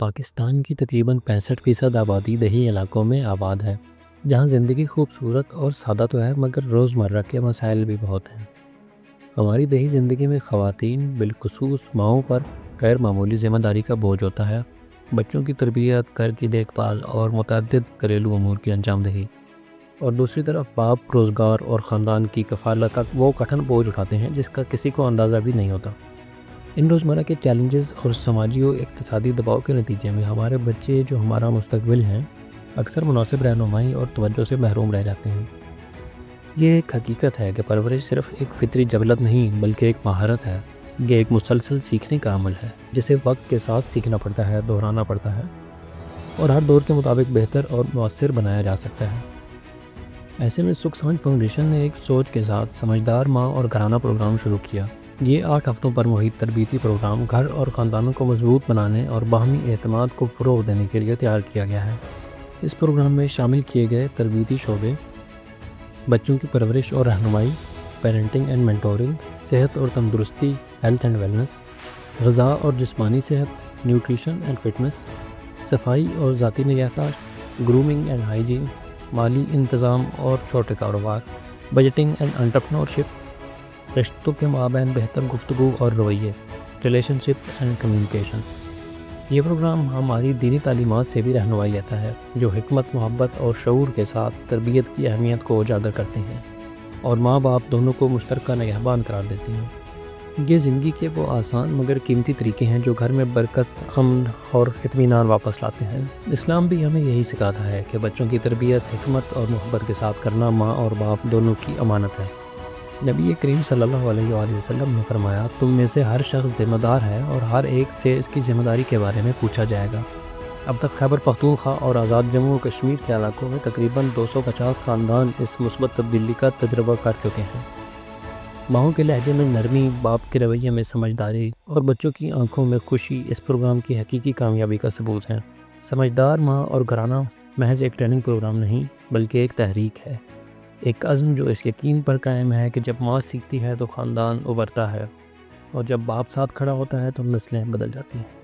پاکستان کی تقریباً 65% آبادی دیہی علاقوں میں آباد ہے، جہاں زندگی خوبصورت اور سادہ تو ہے مگر روزمرہ کے مسائل بھی بہت ہیں۔ ہماری دیہی زندگی میں خواتین بالخصوص ماؤں پر غیر معمولی ذمہ داری کا بوجھ ہوتا ہے۔ بچوں کی تربیت، گھر کی دیکھ بھال اور متعدد گھریلو امور کی انجام دہی، اور دوسری طرف باپ روزگار اور خاندان کی کفالت کا وہ کٹھن بوجھ اٹھاتے ہیں جس کا کسی کو اندازہ بھی نہیں ہوتا۔ ان روزمرہ کے چیلنجز اور سماجی و اقتصادی دباؤ کے نتیجے میں ہمارے بچے جو ہمارا مستقبل ہیں اکثر مناسب رہنمائی اور توجہ سے محروم رہ جاتے ہیں۔ یہ ایک حقیقت ہے کہ پرورش صرف ایک فطری جبلت نہیں بلکہ ایک مہارت ہے۔ یہ ایک مسلسل سیکھنے کا عمل ہے جسے وقت کے ساتھ سیکھنا پڑتا ہے، دہرانا پڑتا ہے، اور ہر دور کے مطابق بہتر اور مؤثر بنایا جا سکتا ہے۔ ایسے میں سکھ سانجھ فاؤنڈیشن نے ایک سوچ کے ساتھ سمجھدار ماں اور گھرانہ پروگرام شروع کیا۔ یہ 8 ہفتوں پر محیط تربیتی پروگرام گھر اور خاندانوں کو مضبوط بنانے اور باہمی اعتماد کو فروغ دینے کے لیے تیار کیا گیا ہے۔ اس پروگرام میں شامل کیے گئے تربیتی شعبے بچوں کی پرورش اور رہنمائی، پیرنٹنگ اینڈ مینٹورنگ، صحت اور تندرستی، ہیلتھ اینڈ ویلنس، غذا اور جسمانی صحت، نیوٹریشن اینڈ فٹنس، صفائی اور ذاتی نگہداشت، گرومنگ اینڈ ہائیجین، مالی انتظام اور چھوٹے کاروبار، بجٹنگ اینڈ انٹرپرنورشپ، رشتوں کے مابین بہتر گفتگو اور رویے، ریلیشن شپ اینڈ کمیونیکیشن۔ یہ پروگرام ہماری دینی تعلیمات سے بھی رہنمائی لیتا ہے جو حکمت، محبت اور شعور کے ساتھ تربیت کی اہمیت کو اجاگر کرتے ہیں اور ماں باپ دونوں کو مشترکہ نگہبان قرار دیتے ہیں۔ یہ زندگی کے وہ آسان مگر قیمتی طریقے ہیں جو گھر میں برکت، امن اور اطمینان واپس لاتے ہیں۔ اسلام بھی ہمیں یہی سکھاتا ہے کہ بچوں کی تربیت حکمت اور محبت کے ساتھ کرنا ماں اور باپ دونوں کی امانت ہے۔ نبی کریم صلی اللہ علیہ وآلہ وسلم نے فرمایا، تم میں سے ہر شخص ذمہ دار ہے اور ہر ایک سے اس کی ذمہ داری کے بارے میں پوچھا جائے گا۔ اب تک خیبر پختونخوا اور آزاد جموں و کشمیر کے علاقوں میں تقریباً 250 خاندان اس مثبت تبدیلی کا تجربہ کر چکے ہیں۔ ماؤں کے لہجے میں نرمی، باپ کے رویے میں سمجھداری اور بچوں کی آنکھوں میں خوشی اس پروگرام کی حقیقی کامیابی کا ثبوت ہے۔ سمجھدار ماں اور گھرانہ محض ایک ٹریننگ پروگرام نہیں بلکہ ایک تحریک ہے، ایک عزم جو اس یقین پر قائم ہے کہ جب ماں سیکھتی ہے تو خاندان ابھرتا ہے، اور جب باپ ساتھ کھڑا ہوتا ہے تو نسلیں بدل جاتی ہیں۔